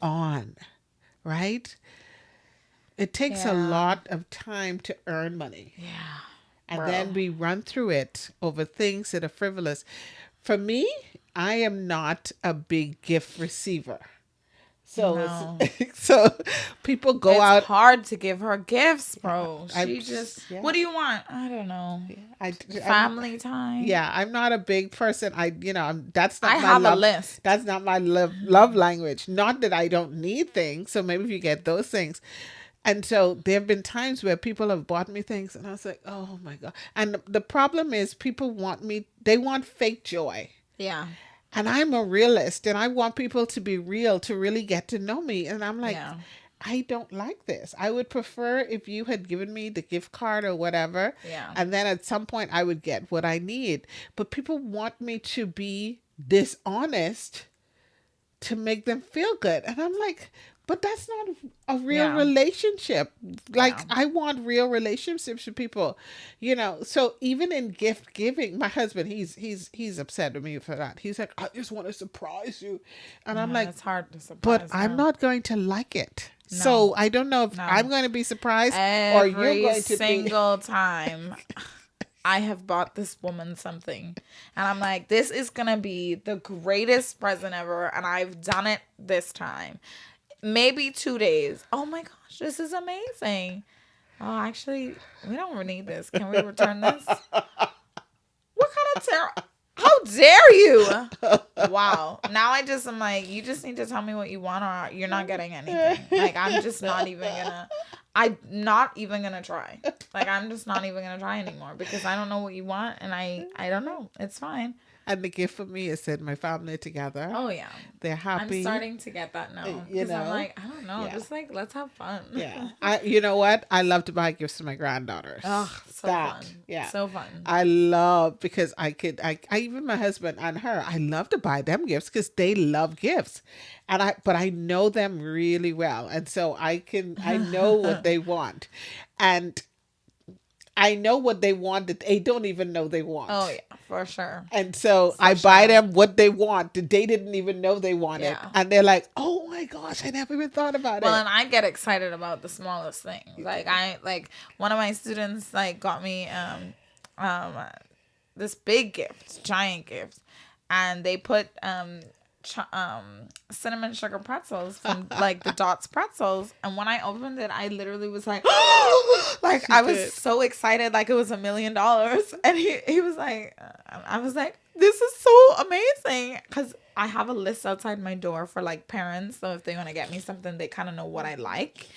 [SPEAKER 2] on, right? It takes a
[SPEAKER 1] Yeah.
[SPEAKER 2] lot of time to earn money.
[SPEAKER 1] Yeah.
[SPEAKER 2] And
[SPEAKER 1] Bro.
[SPEAKER 2] then we run through it over things that are frivolous. For me, I am not a big gift receiver. So,
[SPEAKER 1] No.
[SPEAKER 2] so people go
[SPEAKER 1] It's
[SPEAKER 2] out.
[SPEAKER 1] hard to give her gifts, bro.
[SPEAKER 2] I-
[SPEAKER 1] She just,
[SPEAKER 2] yeah.
[SPEAKER 1] what do you want? I don't know.
[SPEAKER 2] I'm-
[SPEAKER 1] Family time.
[SPEAKER 2] Yeah, I'm not a big person. That's not
[SPEAKER 1] I
[SPEAKER 2] my
[SPEAKER 1] have
[SPEAKER 2] love.
[SPEAKER 1] a list.
[SPEAKER 2] That's not my love language. Not that I don't need things. So maybe if you get those things. And so there have been times where people have bought me things and I was like, oh my God. And the problem is they want fake joy.
[SPEAKER 1] Yeah.
[SPEAKER 2] And I'm a realist and I want people to be real to really get to know me. And I'm like,
[SPEAKER 1] Yeah.
[SPEAKER 2] I don't like this. I would prefer if you had given me the gift card or whatever.
[SPEAKER 1] Yeah.
[SPEAKER 2] And then at some point I would get what I need. But people want me to be dishonest to make them feel good. And I'm like, but that's not a real
[SPEAKER 1] Yeah.
[SPEAKER 2] relationship. Like
[SPEAKER 1] Yeah.
[SPEAKER 2] I want real relationships with people, So even in gift giving, my husband, he's upset with me for that. He's like, I just want to surprise you, and I'm
[SPEAKER 1] Yeah,
[SPEAKER 2] like,
[SPEAKER 1] it's hard to surprise.
[SPEAKER 2] but I'm
[SPEAKER 1] her.
[SPEAKER 2] not going to like it.
[SPEAKER 1] No.
[SPEAKER 2] So I don't know if
[SPEAKER 1] No.
[SPEAKER 2] I'm going to be surprised or you're
[SPEAKER 1] Every
[SPEAKER 2] going to be.
[SPEAKER 1] single time I have bought this woman something, and I'm like, this is gonna be the greatest present ever, and I've done it this time. Maybe 2 days. Oh my gosh, this is amazing. Oh, actually, we don't need this. Can we return this? What kind of how dare you? Wow. Now I'm like, you just need to tell me what you want or you're not getting anything. Like, I'm just not even gonna try. Like, I'm just not even gonna try anymore because I don't know what you want and I don't know. It's fine.
[SPEAKER 2] And the gift for me is that my family together.
[SPEAKER 1] Oh yeah.
[SPEAKER 2] They're happy.
[SPEAKER 1] I'm starting to get that now. Because I'm like, I don't know.
[SPEAKER 2] Yeah.
[SPEAKER 1] Just like, let's have fun.
[SPEAKER 2] Yeah. You know what? I love to buy gifts to my granddaughters.
[SPEAKER 1] Oh, so
[SPEAKER 2] That,
[SPEAKER 1] fun.
[SPEAKER 2] yeah.
[SPEAKER 1] So fun.
[SPEAKER 2] I love because I even my husband and her, I love to buy them gifts because they love gifts. But I know them really well. And so I know what they want. And I know what they want that they don't even know they want.
[SPEAKER 1] Oh yeah, for sure.
[SPEAKER 2] And so I buy them what they want that they didn't even know they wanted.
[SPEAKER 1] Yeah.
[SPEAKER 2] And they're like, oh my gosh, I never even thought about
[SPEAKER 1] Well,
[SPEAKER 2] it.
[SPEAKER 1] and I get excited about the smallest things. Like one of my students got me this big gift, giant gift, and they put cinnamon sugar pretzels from like the Dots pretzels, and when I opened it, I literally was like, like I was so excited, like it was $1 million, and he was like, I was like, this is so amazing because I have a list outside my door for like parents, so if they want to get me something, they kind of know what I like,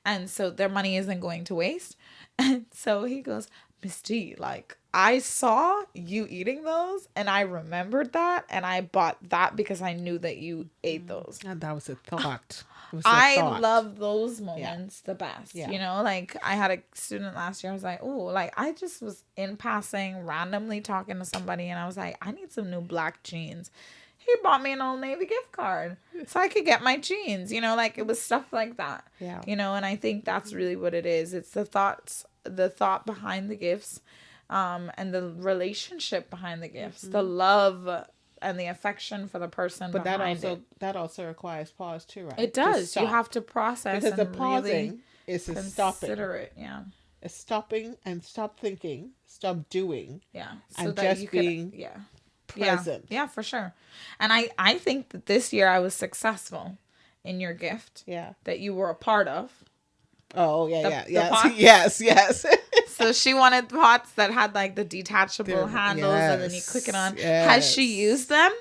[SPEAKER 1] and so their money isn't going to waste, and so he goes, Miss D, like, I saw you eating those and I remembered that and I bought that because I knew that you ate those.
[SPEAKER 2] And that was a thought.
[SPEAKER 1] I love those moments the best.
[SPEAKER 2] Yeah.
[SPEAKER 1] You know, like I had a student last year. I was like, oh, like I just was in passing, randomly talking to somebody and I was like, I need some new black jeans. He bought me an Old Navy gift card so I could get my jeans, you know, like it was stuff like that.
[SPEAKER 2] Yeah.
[SPEAKER 1] You know, and I think that's really what it is. It's the thought behind the gifts, and the relationship behind the gifts, the love and the affection for the person
[SPEAKER 2] But
[SPEAKER 1] behind it.
[SPEAKER 2] that also requires pause too, right?
[SPEAKER 1] It does. You have to process
[SPEAKER 2] because the
[SPEAKER 1] and
[SPEAKER 2] pausing
[SPEAKER 1] really
[SPEAKER 2] is a stopping.
[SPEAKER 1] consider it. Yeah.
[SPEAKER 2] It's stopping and stop thinking, stop doing.
[SPEAKER 1] Yeah.
[SPEAKER 2] And just being
[SPEAKER 1] yeah.
[SPEAKER 2] present.
[SPEAKER 1] Yeah, for sure. And I think that this year I was successful in your gift.
[SPEAKER 2] Yeah.
[SPEAKER 1] That you were a part of.
[SPEAKER 2] Oh yeah,
[SPEAKER 1] The
[SPEAKER 2] yes,
[SPEAKER 1] pots?
[SPEAKER 2] yes.
[SPEAKER 1] So she wanted pots that had like the detachable handles and then you click it on.
[SPEAKER 2] Yes.
[SPEAKER 1] Has she used them?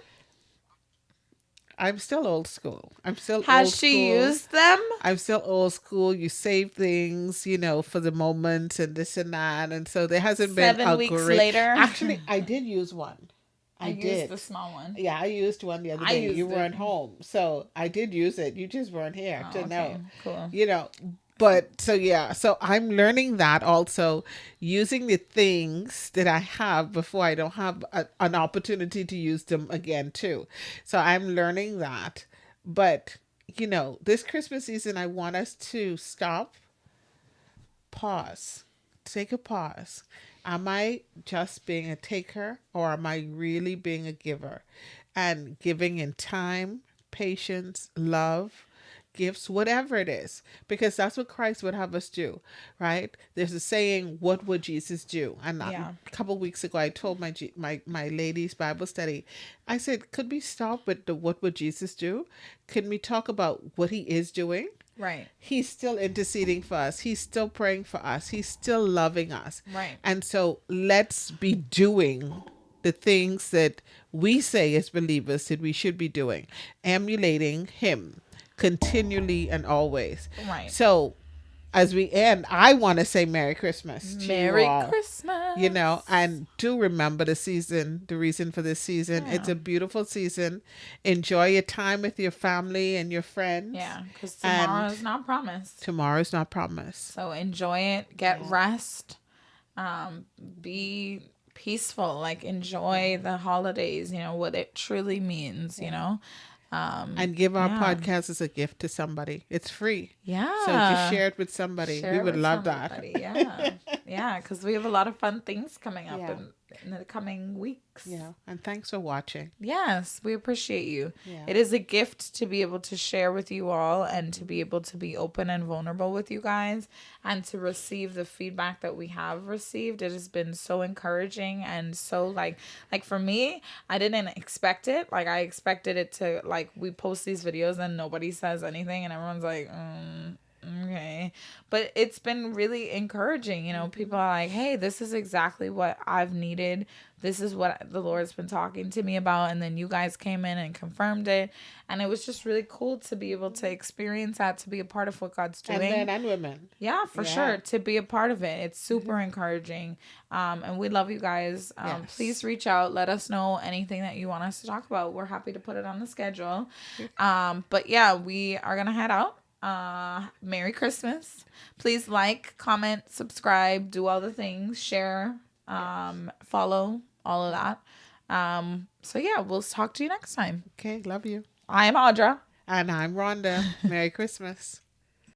[SPEAKER 2] I'm still old school.
[SPEAKER 1] Has she used them?
[SPEAKER 2] I'm still old school. You save things, for the moment and this and that. And so there hasn't been
[SPEAKER 1] 7 weeks later.
[SPEAKER 2] Actually, I did use one. I
[SPEAKER 1] used
[SPEAKER 2] did.
[SPEAKER 1] the small one.
[SPEAKER 2] Yeah, I used one the other
[SPEAKER 1] I
[SPEAKER 2] day.
[SPEAKER 1] used
[SPEAKER 2] You weren't
[SPEAKER 1] it.
[SPEAKER 2] home. So I did use it. You just weren't here to know.
[SPEAKER 1] Cool.
[SPEAKER 2] But so yeah, so I'm learning that also, using the things that I have before I don't have an opportunity to use them again too. So I'm learning that. But this Christmas season, I want us to stop, pause, take a pause. Am I just being a taker, or am I really being a giver? And giving in time, patience, love, gifts, whatever it is, because that's what Christ would have us do, right? There's a saying, "What would Jesus do?" And
[SPEAKER 1] Yeah.
[SPEAKER 2] a couple of weeks ago, I told my ladies' Bible study, I said, "Could we stop with the what would Jesus do? Can we talk about what he is doing?"
[SPEAKER 1] Right.
[SPEAKER 2] He's still interceding for us. He's still praying for us. He's still loving us.
[SPEAKER 1] Right.
[SPEAKER 2] And so let's be doing the things that we say as believers that we should be doing, emulating him continually and always.
[SPEAKER 1] Right.
[SPEAKER 2] So as we end, I want to say Merry Christmas to
[SPEAKER 1] Merry
[SPEAKER 2] you all.
[SPEAKER 1] Christmas.
[SPEAKER 2] And do remember the season, the reason for this season.
[SPEAKER 1] Yeah.
[SPEAKER 2] It's a beautiful season. Enjoy your time with your family and your friends.
[SPEAKER 1] Yeah, because tomorrow is not promised.
[SPEAKER 2] Tomorrow's not promised.
[SPEAKER 1] So enjoy it. Get rest. Be peaceful. Like, enjoy the holidays. What it truly means.
[SPEAKER 2] And give our podcast as a gift to somebody. It's free.
[SPEAKER 1] Yeah.
[SPEAKER 2] So just share it with somebody. We would love that.
[SPEAKER 1] Yeah. Yeah, because we have a lot of fun things coming up
[SPEAKER 2] Yeah.
[SPEAKER 1] in the coming weeks.
[SPEAKER 2] Yeah. And thanks for watching.
[SPEAKER 1] Yes, we appreciate you.
[SPEAKER 2] Yeah.
[SPEAKER 1] It is a gift to be able to share with you all and to be able to be open and vulnerable with you guys and to receive the feedback that we have received. It has been so encouraging and so like for me, I didn't expect it. Like, I expected it to, like, we post these videos and nobody says anything and everyone's like, okay. But it's been really encouraging. People are like, hey, this is exactly what I've needed. This is what the Lord's been talking to me about. And then you guys came in and confirmed it. And it was just really cool to be able to experience that, to be a part of what God's doing.
[SPEAKER 2] And men and women.
[SPEAKER 1] Yeah, for sure. To be a part of it. It's super encouraging. And we love you guys.
[SPEAKER 2] Yes.
[SPEAKER 1] Please reach out. Let us know anything that you want us to talk about. We're happy to put it on the schedule. But yeah, we are going to head out. Merry Christmas. Please like, comment, subscribe, do all the things, share, follow, all of that. So yeah, we'll talk to you next time.
[SPEAKER 2] Okay. Love you.
[SPEAKER 1] I am Audra.
[SPEAKER 2] And I'm Rhonda. Merry Christmas.